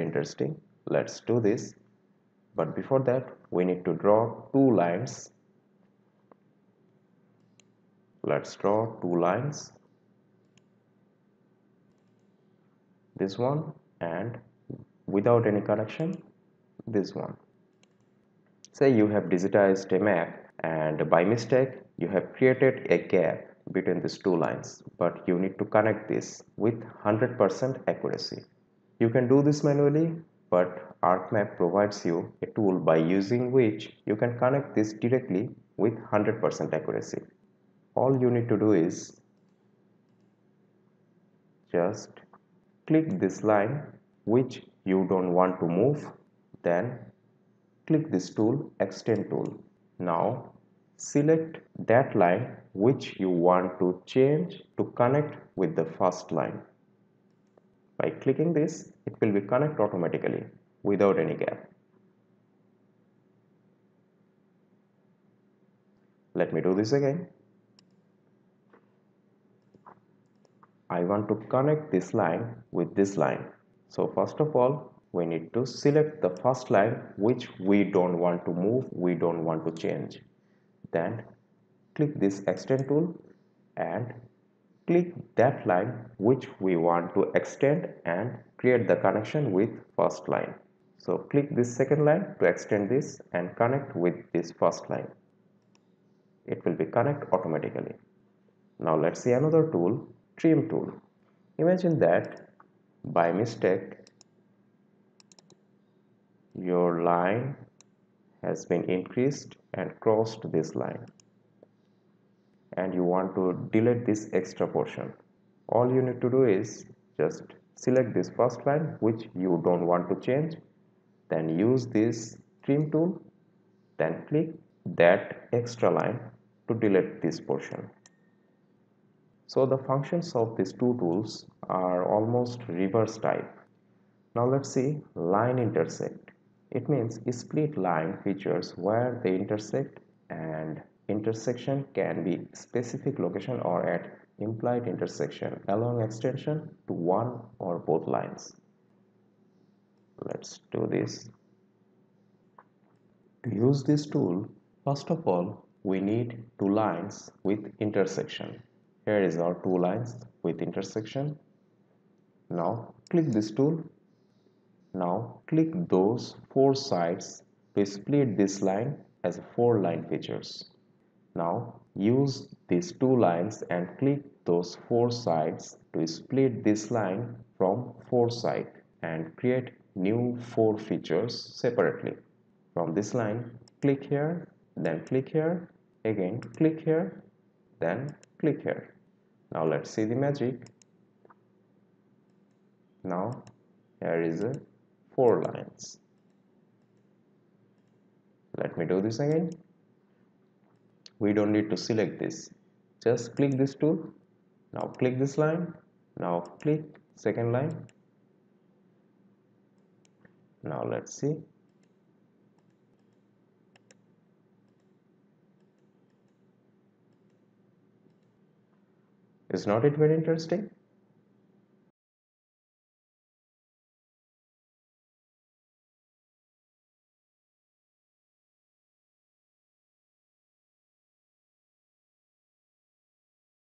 very interesting. Let's do this. But before that, we need to draw two lines. Let's draw two lines. This one, and without any connection, this one. Say you have digitized a map and by mistake you have created a gap between these two lines, but you need to connect this with 100% accuracy. You can do this manually, but ArcMap provides you a tool by using which you can connect this directly with 100% accuracy. All you need to do is just click this line which you don't want to move, then click this tool, extend tool. Now select that line which you want to change to connect with the first line. By clicking this, it will be connect automatically without any gap. Let me do this again. I want to connect this line with this line. So first of all, we need to select the first line which we don't want to move, we don't want to change. Then click this extend tool and click that line which we want to extend and create the connection with first line. So click this second line to extend this and connect with this first line. It will be connect automatically. Now let's see another tool, trim tool. Imagine that by mistake your line has been increased and crossed this line, and you want to delete this extra portion. All you need to do is just select this first line which you don't want to change, then use this trim tool, then click that extra line to delete this portion. So the functions of these two tools are almost reverse type. Now let's see line intersect. It means split line features where they intersect, and intersection can be specific location or at implied intersection along extension to one or both lines. Let's do this. To use this tool, first of all, we need two lines with intersection. Here is our two lines with intersection. Now click this tool. Now click those four sides to split this line as four line features. Now use these two lines and click those four sides to split this line from four sides and create new four features separately. From this line, click here, then click here, again click here, then click here. Now let's see the magic. Now here is a four lines. Let me do this again. We don't need to select this. Just click this tool. Now click this line. Now click second line. Now let's see. Is not it very interesting?